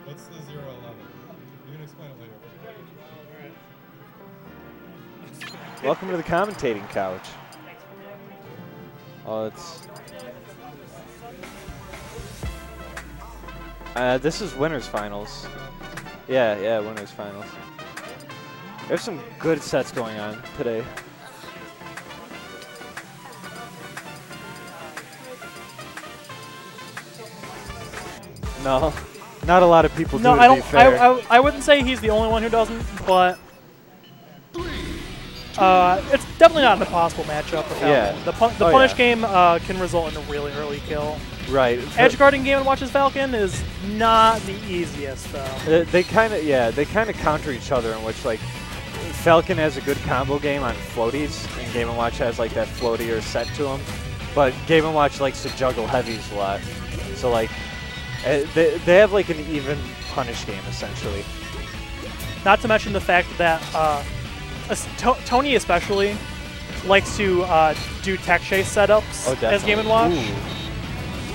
What's the 0-11? You can explain it later. Welcome to the commentating couch. Oh, it's... this is winners finals. Yeah, winners finals. There's some good sets going on today. No, not a lot of people do. No, to I be don't. fair. I wouldn't say he's the only one who doesn't, but it's definitely not an impossible matchup for Falcon. Yeah. The punish game can result in a really early kill. Right. Edge guarding Game & Watch's Falcon is not the easiest though. They kind of counter each other in which like Falcon has a good combo game on floaties, and Game & Watch has like that floatier set to him. But Game & Watch likes to juggle heavies a lot, so like they have like an even punish game essentially. Not to mention the fact that Tony especially likes to do tech chase setups as Game & Watch. Ooh.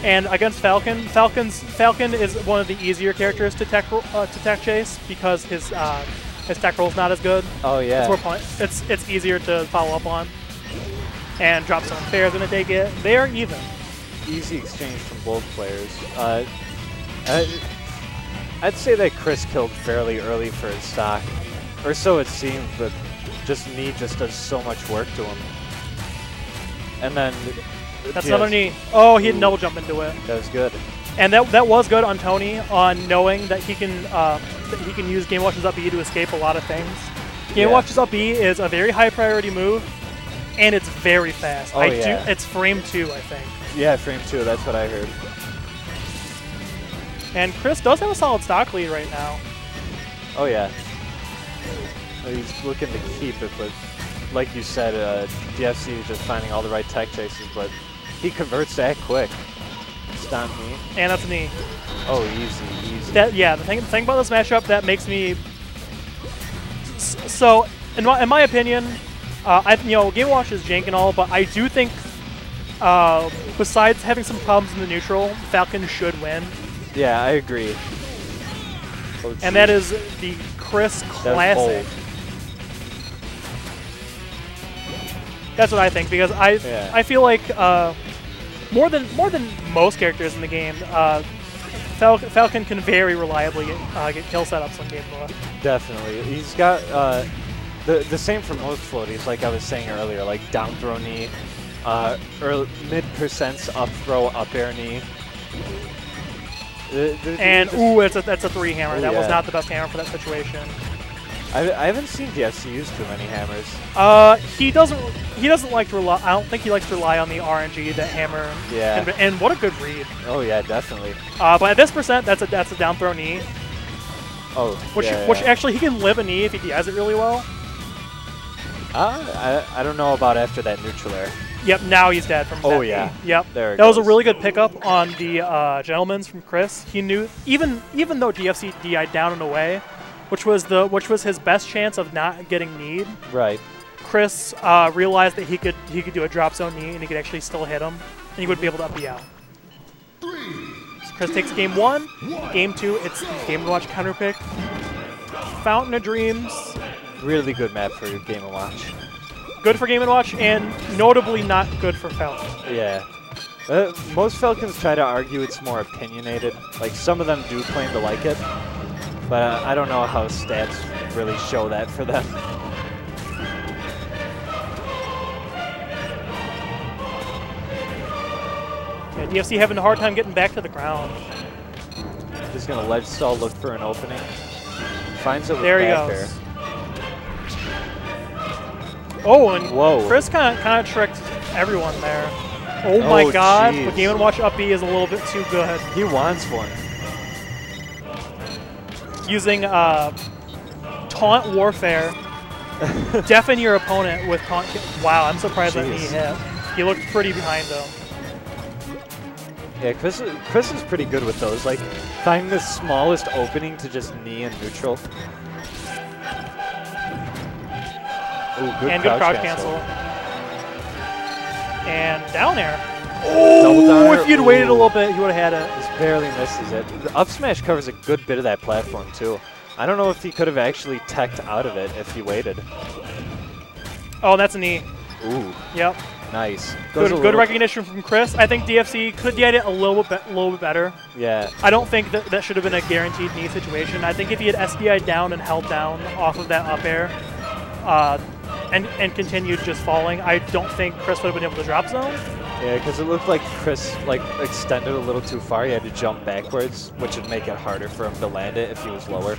And against Falcon, Falcon is one of the easier characters to tech chase because his tech roll is not as good. Oh yeah. It's easier to follow up on. And drop zone fair is gonna take it. They are even. Easy exchange from both players. I'd say that Chris killed fairly early for his stock, or so it seemed. But knee just does so much work to him. And then that's another knee. Oh, he had double jump into it. That was good. And that was good on Tony on knowing that he can use Game Watch's up B to escape a lot of things. Game Watch's up B is a very high priority move, and it's very fast. Oh, It's frame 2, I think. Yeah, frame 2. That's what I heard. And Chris does have a solid stock lead right now. Oh yeah. He's looking to keep it, but like you said, DFC is just finding all the right tech chases, but he converts that quick. Stomp knee. And that's a knee. Oh, easy. The thing about this matchup that makes me... So, in my opinion, Game Watch is jank and all, but I do think, besides having some problems in the neutral, Falcon should win. Yeah, I agree. Oh, and that is the Chris classic. That's what I think, because I feel like more than most characters in the game, Falcon can very reliably get kill setups on Game Boy. Definitely, he's got the same for most floaties. Like I was saying earlier, like down throw knee, mid percents up throw up air knee. That's a 3 hammer. That was not the best hammer for that situation. I haven't seen DFC use too many hammers. He doesn't like to rely. I don't think he likes to rely on the RNG that hammer. Yeah. And what a good read. Oh yeah, definitely. But at this percent, that's a down throw knee. Oh. Which actually he can live a knee if he does it really well. I don't know about after that neutral air. Yep, now he's dead from that. Oh yeah. Yep. There it that goes. was a really good pickup on the Gentleman's from Chris. He knew even though DFC DI'd down and away, which was his best chance of not getting kneed. Right. Chris realized that he could do a drop zone knee and he could actually still hit him, and he would be able to up B out. So Chris takes game 1. Game 2, it's Game & Watch counter pick. Fountain of Dreams. Really good map for Game & Watch. Good for Game & Watch, and notably not good for Falcon. Yeah. Most Falcons try to argue it's more opinionated. Like, some of them do claim to like it, but I don't know how stats really show that for them. Yeah, DFC having a hard time getting back to the ground. Just gonna ledge stall, look for an opening. Finds it with there he back goes. air. Oh, and whoa. Chris kind of tricked everyone there. Oh my God, geez. but Game & Watch up B is a little bit too good. He wants one. Using taunt warfare, deafen your opponent with taunt. Wow, I'm surprised that he hit. He looked pretty behind though. Yeah, Chris is pretty good with those. Like, find the smallest opening to just knee and neutral. Ooh, good crouch cancel. And down air. Double downer. If you'd waited a little bit, he would have had it. Just barely misses it. The up smash covers a good bit of that platform, too. I don't know if he could have actually teched out of it if he waited. Oh, that's a knee. Ooh. Yep. Nice. Good recognition from Chris. I think DFC could DI'd it a little bit better. Yeah. I don't think that should have been a guaranteed knee situation. I think if he had SDI'd down and held down off of that up air and continued just falling, I don't think Chris would have been able to drop zone. Yeah, because it looked like Chris extended a little too far. He had to jump backwards, which would make it harder for him to land it if he was lower.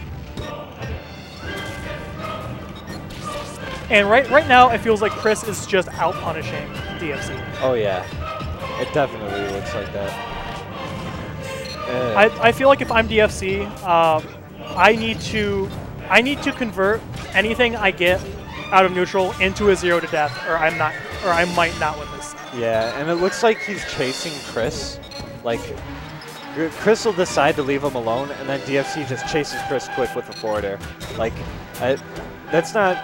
And right now, it feels like Chris is just out-punishing DFC. Oh, yeah. It definitely looks like that. I feel like if I'm DFC, I need to convert anything I get out of neutral into a 0 to death, or I might not win this. Yeah, and it looks like he's chasing Chris. Like, Chris will decide to leave him alone, and then DFC just chases Chris quick with the forward air. Like, that's not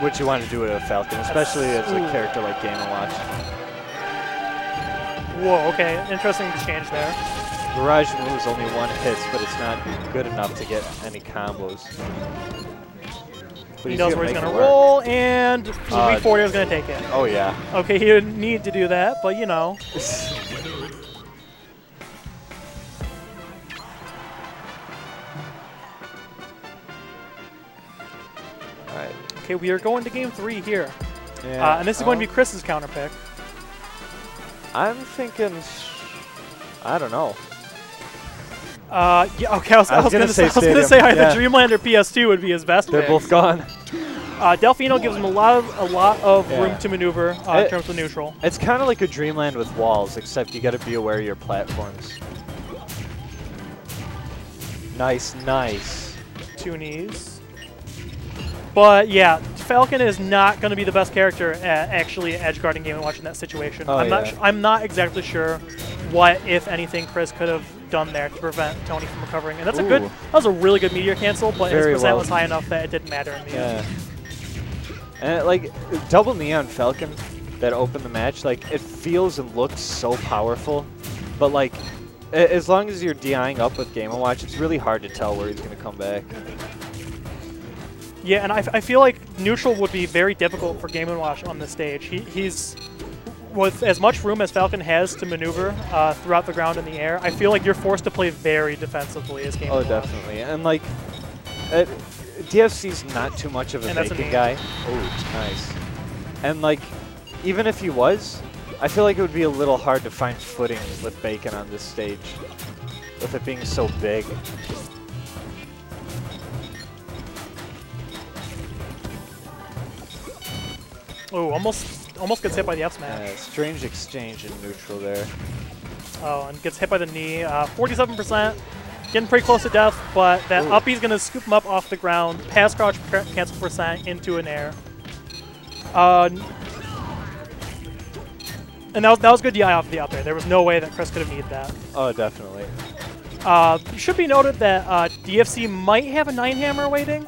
what you want to do with a Falcon, especially as a character like Game & Watch. Whoa, okay. Interesting exchange there. Barrage moves only one hits, but it's not good enough to get any combos. But he knows where he's going to roll, and weak forward is going to take it. Oh, yeah. Okay, he didn't need to do that, but you know. Alright. Okay, we are going to game 3 here. Yeah. And this is going to be Chris's counter pick. I'm thinking, I don't know. Yeah, okay, I was going to say either yeah. Dreamland or PS2 would be his best They're pick. both gone. Delfino gives him a lot of room to maneuver in terms of neutral. It's kind of like a Dreamland with walls, except you got to be aware of your platforms. Nice, nice. 2 knees. But yeah, Falcon is not going to be the best character at actually edge guarding Game & Watch in that situation. Oh, I'm not exactly sure what, if anything, Chris could have done there to prevent Tony from recovering. And that's that was a really good meteor cancel, but his percent was high enough that it didn't matter in the end. And like double knee on Falcon that opened the match, like it feels and looks so powerful, but like as long as you're DIing up with Game & Watch, it's really hard to tell where he's going to come back. Yeah, and I feel like neutral would be very difficult for Game & Watch on this stage. He's with as much room as Falcon has to maneuver throughout the ground and the air. I feel like you're forced to play very defensively as Game & Watch. Oh, definitely. And like DFC's not too much of a bacon guy. Oh, nice. And like even if he was, I feel like it would be a little hard to find footing with bacon on this stage, with it being so big. Oh, almost gets hit by the F smash. Yeah, strange exchange in neutral there. Oh, and gets hit by the knee. 47%, getting pretty close to death, but that uppie's going to scoop him up off the ground, pass crouch cancel percent into an air. And that was good DI off the up air. There was no way that Chris could have needed that. Oh, definitely. It should be noted that DFC might have a 9-hammer waiting.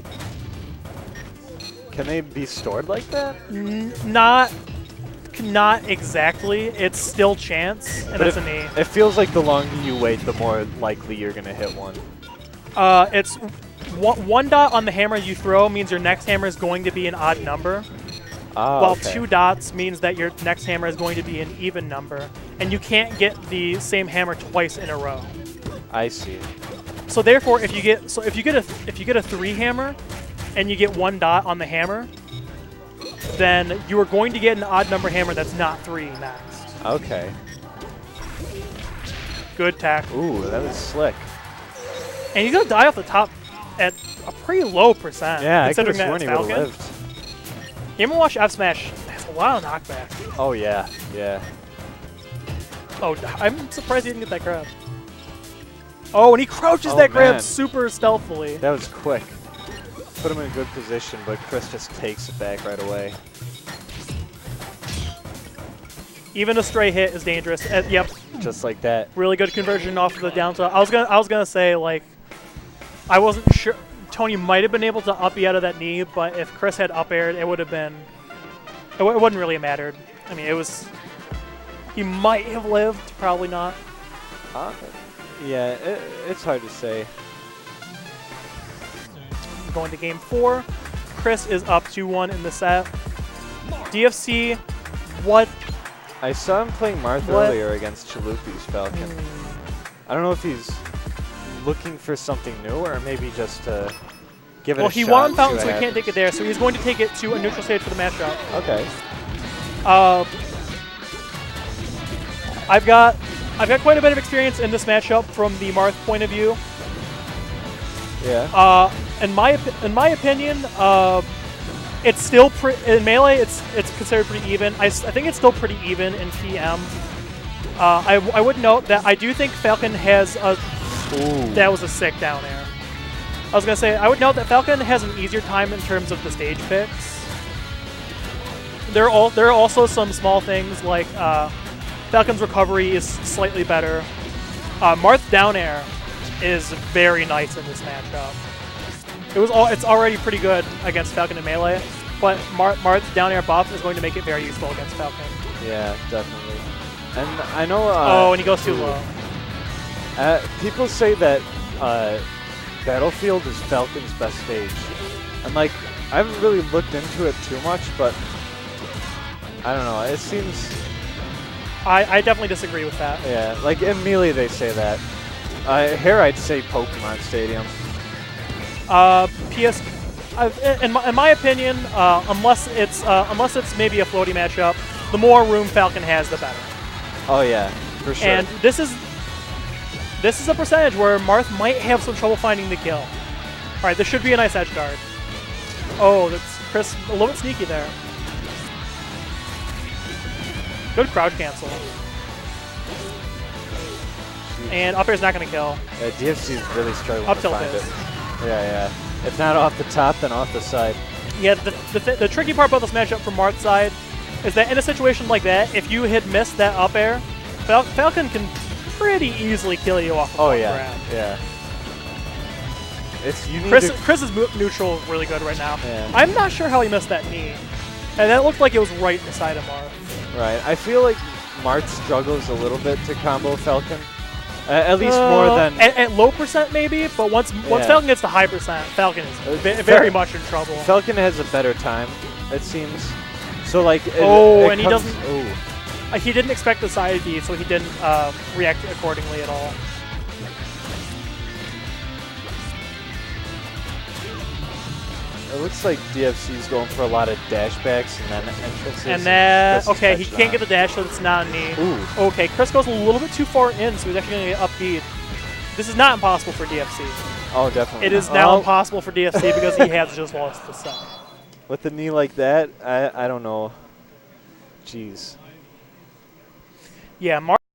Can they be stored like that? Not exactly. It's still chance, and that's a knee. It feels like the longer you wait, the more likely you're going to hit one. It's one dot on the hammer you throw means your next hammer is going to be an odd number. While 2 dots means that your next hammer is going to be an even number, and you can't get the same hammer twice in a row. I see. So therefore, if you get a 3 hammer, and you get 1 dot on the hammer, then you are going to get an odd number hammer that's not 3 next. Okay. Good tack. Ooh, that was slick. And he's gonna die off the top at a pretty low percent. Yeah, considering I could have sworn he would have lived. Game & Watch F smash has a lot of knockback. Oh yeah, yeah. Oh, I'm surprised he didn't get that grab. Oh, and he crouches that grab super stealthily. That was quick. Put him in a good position, but Chris just takes it back right away. Even a stray hit is dangerous. Yep. Just like that. Really good conversion off of the down tilt. I was gonna say, like, I wasn't sure. Tony might have been able to uppy out of that knee, but if Chris had up aired, it would have been. It wouldn't really have mattered. I mean, it was. He might have lived, probably not. Yeah, it's hard to say. Going to game 4. Chris is up 2-1 in the set. DFC, what? I saw him playing Marth earlier against Chalupi's Falcon. I don't know if he's looking for something new or maybe just to give it a shot. Well, he won Falcon, so he can't take it there, so he's going to take it to a neutral stage for the matchup. Okay. I've got quite a bit of experience in this matchup from the Marth point of view. Yeah. In my opinion, it's still in Melee. It's considered pretty even. I think it's still pretty even in TM. I would note that I do think Falcon has a. Ooh. That was a sick down air. I was gonna say I would note that Falcon has an easier time in terms of the stage picks. There are also some small things like Falcon's recovery is slightly better. Marth's down air is very nice in this matchup. It's already pretty good against Falcon in Melee, but Marth's down air buff is going to make it very useful against Falcon. Yeah, definitely. And I know. Oh, and he goes too low. People say that Battlefield is Falcon's best stage. And like, I haven't really looked into it too much, but I don't know. It seems. I definitely disagree with that. Yeah, like in Melee they say that. Here I'd say Pokemon Stadium. In my opinion, unless it's maybe a floaty matchup, the more room Falcon has, the better. Oh yeah, for sure. And this is a percentage where Marth might have some trouble finding the kill. All right, this should be a nice edge guard. Oh, that's Chris a little bit sneaky there. Good crouch cancel. And up air's not going to kill. Yeah, DFC is really struggling up to tilt find is. it. Yeah. If not off the top, then off the side. Yeah, the tricky part about this matchup from Marth's side is that in a situation like that, if you had missed that up air, Falcon can pretty easily kill you off the grab. Yeah. Chris is neutral really good right now. Yeah. I'm not sure how he missed that knee. And that looked like it was right inside of Marth. Right. I feel like Marth struggles a little bit to combo Falcon. At least more than... At low percent maybe, but once Falcon gets to high percent, Falcon is very much in trouble. Falcon has a better time, it seems. So like... He didn't expect the side B, so he didn't react accordingly at all. It looks like DFC is going for a lot of dashbacks and then entrances. And that, okay, he can't get the dash, so it's not me. Ooh. Okay, Chris goes a little bit too far in, so he's actually going to get up-beat. This is not impossible for DFC. Oh, definitely. It is now impossible for DFC because he has just lost the set. With a knee like that, I don't know. Jeez. Yeah, Marth